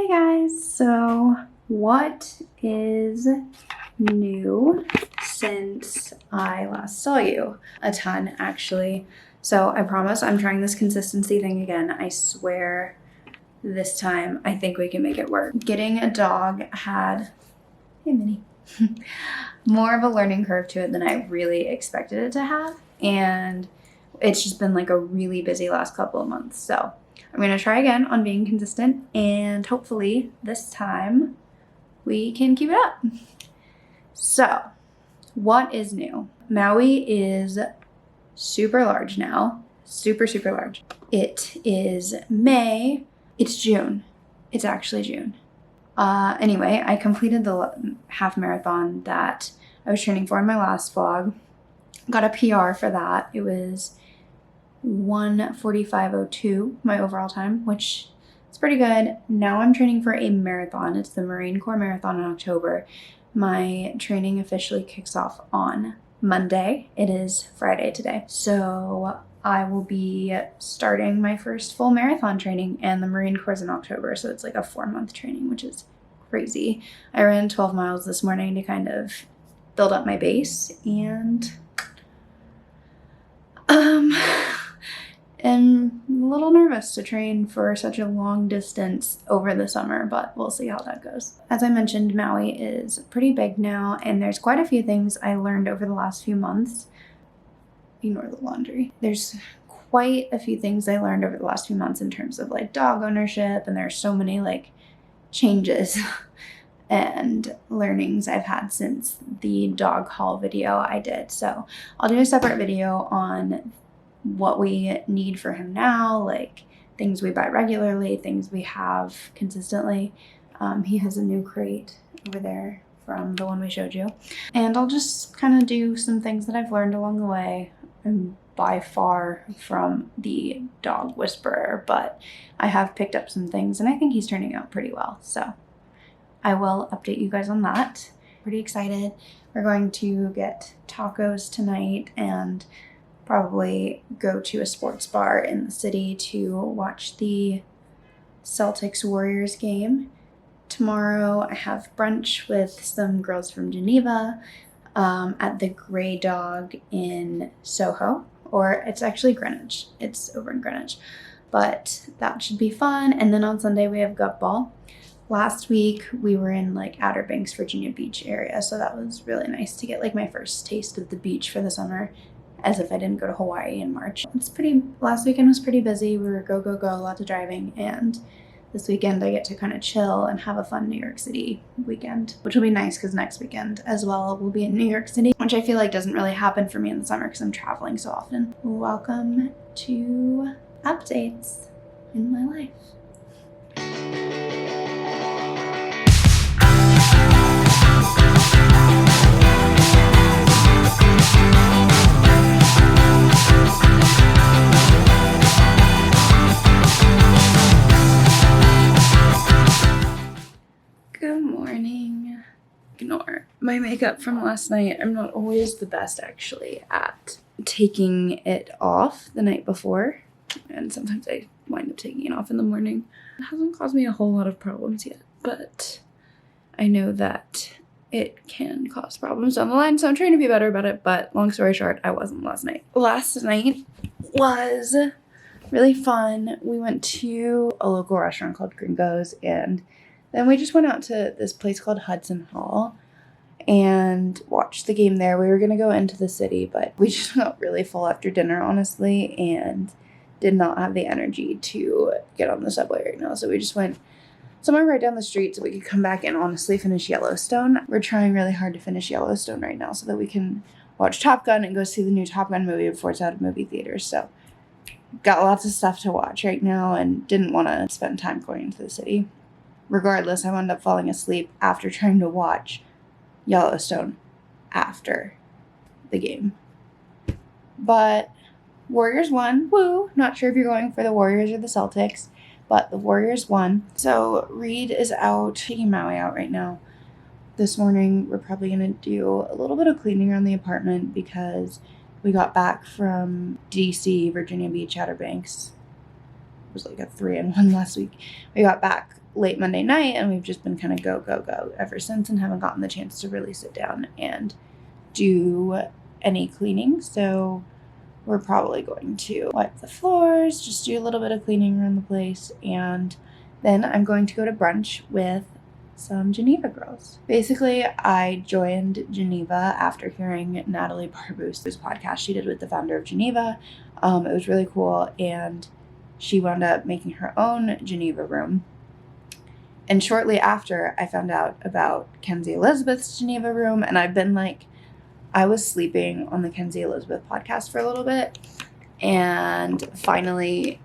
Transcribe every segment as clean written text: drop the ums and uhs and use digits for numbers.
guys, so what is new since I last saw you? A ton, actually. So I promise I'm trying this consistency thing again. I swear this time I think we can make it work. Getting a dog had, hey Minnie, more of a learning curve to it than I really expected it to have. And it's just been like a really busy last couple of months. So I'm gonna try again on being consistent, and hopefully this time we can keep it up. So what is new? Maui is super large now, super large. It is May, it's June. It's actually June. Anyway, I completed the half marathon that I was training for in my last vlog. Got a PR for that. It was 1:45:02, my overall time, which is pretty good. Now I'm training for a marathon. It's the Marine Corps Marathon in October. My training officially kicks off on Monday. It is Friday today. So I will be starting my first full marathon training, and the Marine Corps is in October. So it's like a 4-month training, which is crazy. I ran 12 miles this morning to kind of build up my base, and I'm a little nervous to train for such a long distance over the summer, but we'll see how that goes. As I mentioned, Maui is pretty big now, and there's quite a few things I learned over the last few months. Ignore the laundry. There's quite a few things I learned over the last few months in terms of like dog ownership, and there's so many like changes and learnings I've had since the dog haul video I did. So I'll do a separate video on what we need for him now, like things we buy regularly, things we have consistently. He has a new crate over there from the one we showed you. And I'll just kind of do some things that I've learned along the way. I'm by far from the dog whisperer, but I have picked up some things, and I think he's turning out pretty well. So I will update you guys on that. Pretty excited. We're going to get tacos tonight and probably go to a sports bar in the city to watch the Celtics Warriors game. Tomorrow I have brunch with some girls from Geneva at the Grey Dog in Soho, or it's actually Greenwich. It's over in Greenwich, but that should be fun. And then on Sunday we have GOV Ball. Last week we were in like Outer Banks, Virginia Beach area, so that was really nice to get like my first taste of the beach for the summer, as if I didn't go to Hawaii in March. Last weekend was pretty busy. We were go, lots of driving, and this weekend I get to kind of chill and have a fun New York City weekend, which will be nice because next weekend as well will be in New York City, which I feel like doesn't really happen for me in the summer because I'm traveling so often. Welcome to updates in my life. Good morning. Ignore my makeup from last night. I'm not always the best actually at taking it off the night before, and sometimes I wind up taking it off in the morning. It hasn't caused me a whole lot of problems yet, but I know that it can cause problems down the line, so I'm trying to be better about it. But long story short, I wasn't last night. Last night was really fun. We went to a local restaurant called Gringo's, and then we just went out to this place called Hudson Hall and watched the game there. We were going to go into the city, but we just got really full after dinner, honestly, and did not have the energy to get on the subway right now. So we just went somewhere right down the street so we could come back and honestly finish Yellowstone. We're trying really hard to finish Yellowstone right now so that we can watch Top Gun and go see the new Top Gun movie before it's out of movie theaters. So got lots of stuff to watch right now and didn't want to spend time going into the city. Regardless, I wound up falling asleep after trying to watch Yellowstone after the game. But Warriors won. Woo! Not sure if you're going for the Warriors or the Celtics, but the Warriors won. So Reed is out, taking Maui out right now. This morning, we're probably going to do a little bit of cleaning around the apartment because we got back from DC, Virginia Beach, Outer Banks. It was like a 3-in-1 last week. We got back late Monday night, and we've just been kind of go ever since and haven't gotten the chance to really sit down and do any cleaning. So we're probably going to wipe the floors, just do a little bit of cleaning around the place, and then I'm going to go to brunch with some Geneva girls. Basically, I joined Geneva after hearing Natalie Barboose's podcast she did with the founder of Geneva. It was really cool, and she wound up making her own Geneva room. And shortly after, I found out about Kenzie Elizabeth's Geneva room, and I was sleeping on the Kenzie Elizabeth podcast for a little bit, and finally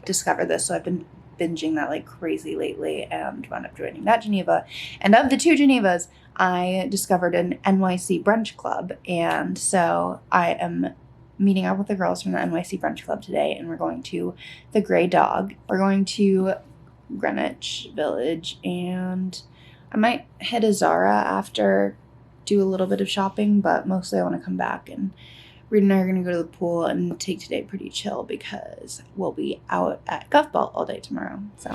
discovered this, so I've been binging that like crazy lately and wound up joining that Geneva. And of the two Genevas, I discovered an NYC brunch club, and so I am meeting up with the girls from the NYC brunch club today, and we're going to the Grey Dog. We're going to Greenwich Village, and I might hit a Zara after, do a little bit of shopping, but mostly I want to come back, and Reed and I are going to go to the pool and take today pretty chill because we'll be out at GOV BALL all day tomorrow. So. I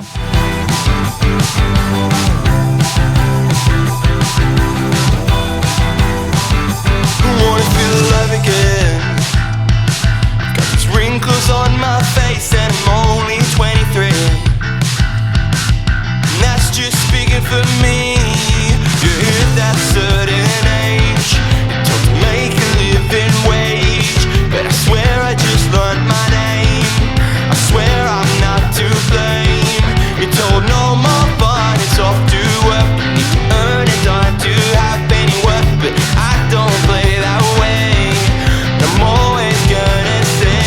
wanna feel alive again. Got these wrinkles on my face and I'm only 23. And that's just speaking for me. You hit that certain age, you're told to make a living wage, but I swear I just learned my name. I swear I'm not to blame. You're told no more fun, it's off to work. You need to earn it, don't have to have any work, but I don't play that way. I'm always gonna say,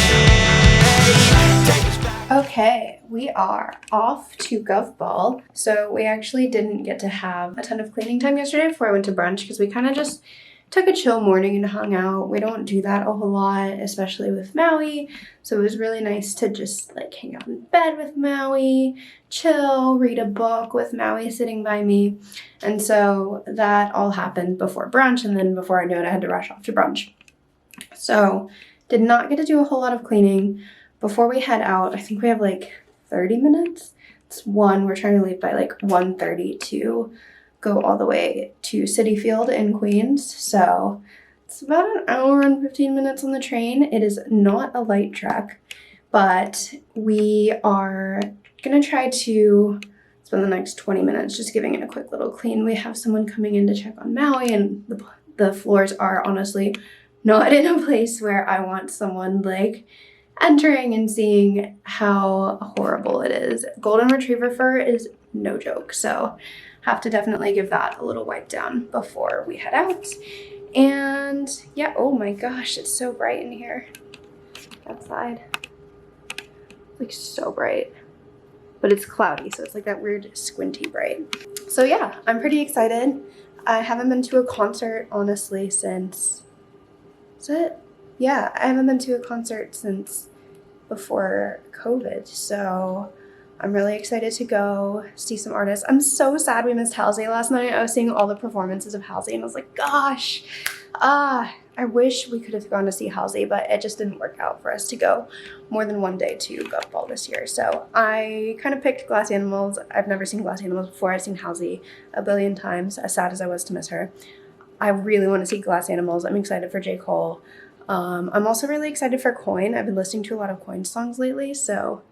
take us back. Okay, we are off to GOV BALL. So we actually didn't get to have a ton of cleaning time yesterday before I went to brunch because we kind of just took a chill morning and hung out. We don't do that a whole lot, especially with Maui. So it was really nice to just like hang out in bed with Maui, chill, read a book with Maui sitting by me. And so that all happened before brunch, and then before I knew it, I had to rush off to brunch. So did not get to do a whole lot of cleaning. Before we head out, I think we have like 30 minutes. It's 1, we're trying to leave by like 1:30 to go all the way to City Field in Queens. So it's about an hour and 15 minutes on the train. It is not a light trek, but we are gonna try to spend the next 20 minutes just giving it a quick little clean. We have someone coming in to check on Maui, and the floors are honestly not in a place where I want someone like entering and seeing how horrible it is. Golden Retriever fur is no joke, so have to definitely give that a little wipe down before we head out. And yeah, oh my gosh, it's so bright in here outside. Like so bright, but it's cloudy, so it's like that weird squinty bright. So yeah, I'm pretty excited. I haven't been to a concert honestly since, I haven't been to a concert since before COVID, so I'm really excited to go see some artists. I'm so sad we missed Halsey last night. I was seeing all the performances of Halsey and I was like, gosh, I wish we could have gone to see Halsey, but it just didn't work out for us to go more than one day to GOV BALL this year. So I kind of picked Glass Animals. I've never seen Glass Animals before. I've seen Halsey a billion times, as sad as I was to miss her. I really want to see Glass Animals. I'm excited for J. Cole. I'm also really excited for Coin. I've been listening to a lot of Coin songs lately, so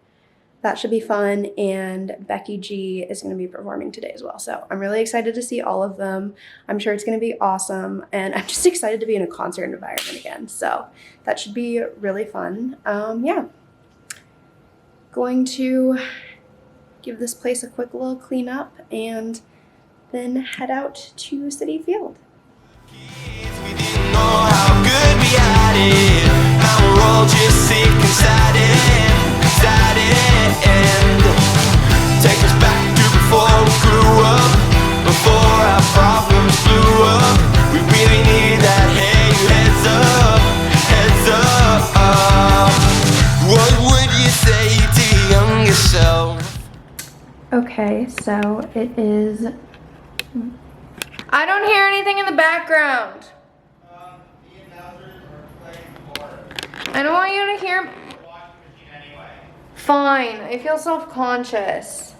that should be fun. And Becky G is going to be performing today as well. So I'm really excited to see all of them. I'm sure it's going to be awesome. And I'm just excited to be in a concert environment again. So that should be really fun. Yeah. Going to give this place a quick little clean up and then head out to City Field. We didn't know how good we had it. Now we're all just sick and sad and take us back to before we grew up, before our problems blew up. We really need that hey, heads up. What would you say to your younger self? Okay, so it is. I don't hear anything in the background. I don't want you to hear. Fine, I feel self-conscious.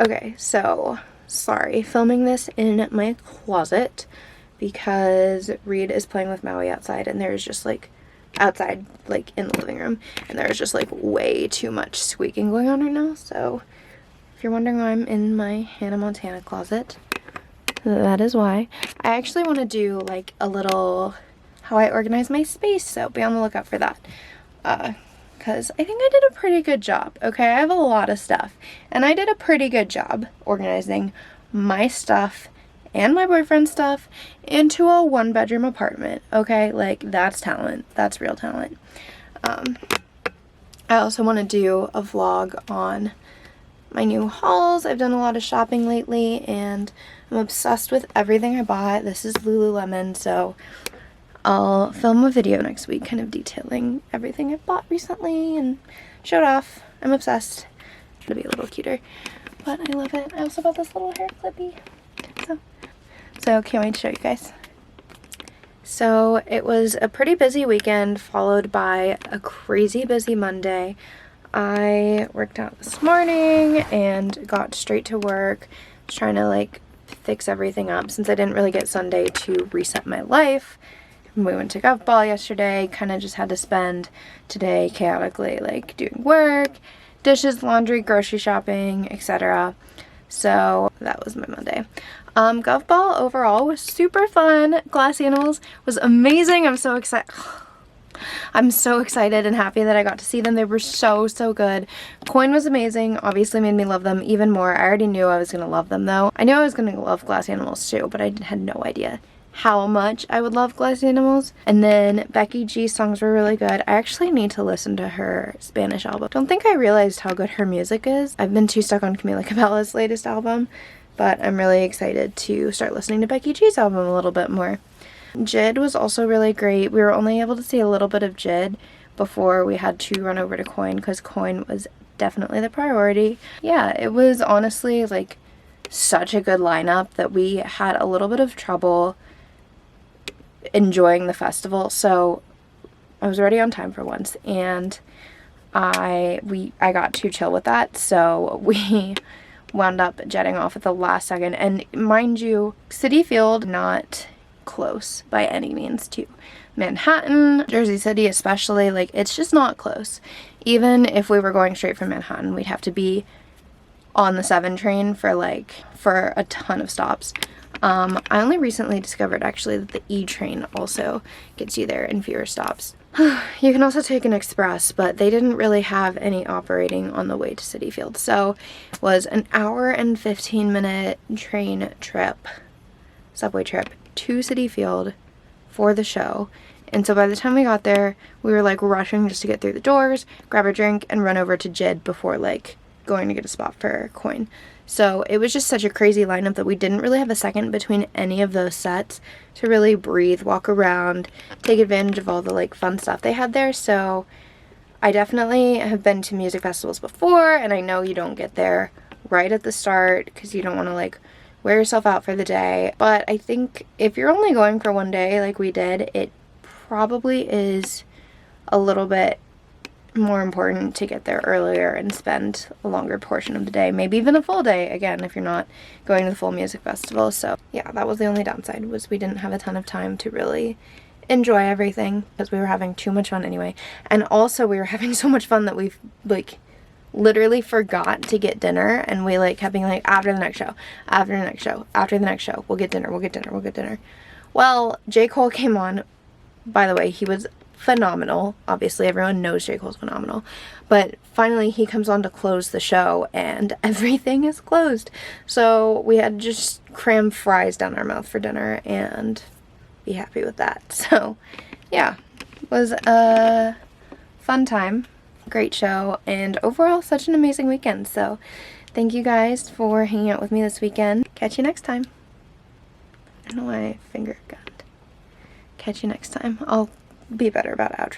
Okay, so sorry, filming this in my closet because Reed is playing with Maui outside, and there's just like outside, like in the living room, and there's just like way too much squeaking going on right now. So if you're wondering why I'm in my Hannah Montana closet, that is why. I actually want to do like a little how I organize my space, so be on the lookout for that. Because I think I did a pretty good job, okay? I have a lot of stuff, and I did a pretty good job organizing my stuff and my boyfriend's stuff into a 1-bedroom apartment, okay? Like, that's talent. That's real talent. I also want to do a vlog on my new hauls. I've done a lot of shopping lately, and I'm obsessed with everything I bought. This is Lululemon, so I'll film a video next week kind of detailing everything I've bought recently and show it off. I'm obsessed. It'll be a little cuter, but I love it. I also bought this little hair clippy. So can't wait to show you guys. So it was a pretty busy weekend followed by a crazy busy Monday. I worked out this morning and got straight to work. I was trying to like fix everything up since I didn't really get Sunday to reset my life. We went to GOV BALL yesterday, kind of just had to spend today chaotically like doing work, dishes, laundry, grocery shopping, etc. So that was my Monday. GOV BALL overall was super fun. Glass Animals was amazing. I'm so excited. I'm so excited and happy that I got to see them. They were so good. Coin was amazing. Obviously made me love them even more. I already knew I was going to love them though. I knew I was going to love Glass Animals too, but I had no idea how much I would love Glass Animals. And then Becky G's songs were really good. I actually need to listen to her Spanish album. Don't think I realized how good her music is. I've been too stuck on Camila Cabello's latest album, but I'm really excited to start listening to Becky G's album a little bit more. Jid was also really great. We were only able to see a little bit of Jid before we had to run over to Coin because Coin was definitely the priority. Yeah, it was honestly like such a good lineup that we had a little bit of trouble enjoying the festival, so I was already on time for once, and I got to chill with that, so we wound up jetting off at the last second. And mind you, Citi Field not close by any means to Manhattan, Jersey City especially, like it's just not close. Even if we were going straight from Manhattan, we'd have to be on the 7 train for a ton of stops. I only recently discovered actually that the E train also gets you there in fewer stops. You can also take an express, but they didn't really have any operating on the way to Citi Field. So it was an hour and 15-minute train trip, subway trip to Citi Field for the show. And so by the time we got there, we were like rushing just to get through the doors, grab a drink, and run over to Jid before like going to get a spot for Coin. So it was just such a crazy lineup that we didn't really have a second between any of those sets to really breathe, walk around, take advantage of all the like fun stuff they had there. So I definitely have been to music festivals before, and I know you don't get there right at the start because you don't want to like wear yourself out for the day. But I think if you're only going for one day like we did, it probably is a little bit more important to get there earlier and spend a longer portion of the day, maybe even a full day, again, if you're not going to the full music festival. So yeah, that was the only downside, was we didn't have a ton of time to really enjoy everything because we were having too much fun anyway. And also we were having so much fun that we like literally forgot to get dinner, and we like kept being like, after the next show, after the next show, after the next show, we'll get dinner, we'll get dinner, we'll get dinner. Well, J. Cole came on. By the way, he was phenomenal. Obviously everyone knows J. Cole's phenomenal, but finally he comes on to close the show and everything is closed, so we had to just cram fries down our mouth for dinner and be happy with that. So yeah, it was a fun time, great show, and overall such an amazing weekend. So thank you guys for hanging out with me this weekend. Catch you next time. I don't know why I finger gunned. Catch you next time. I'll be better about outro.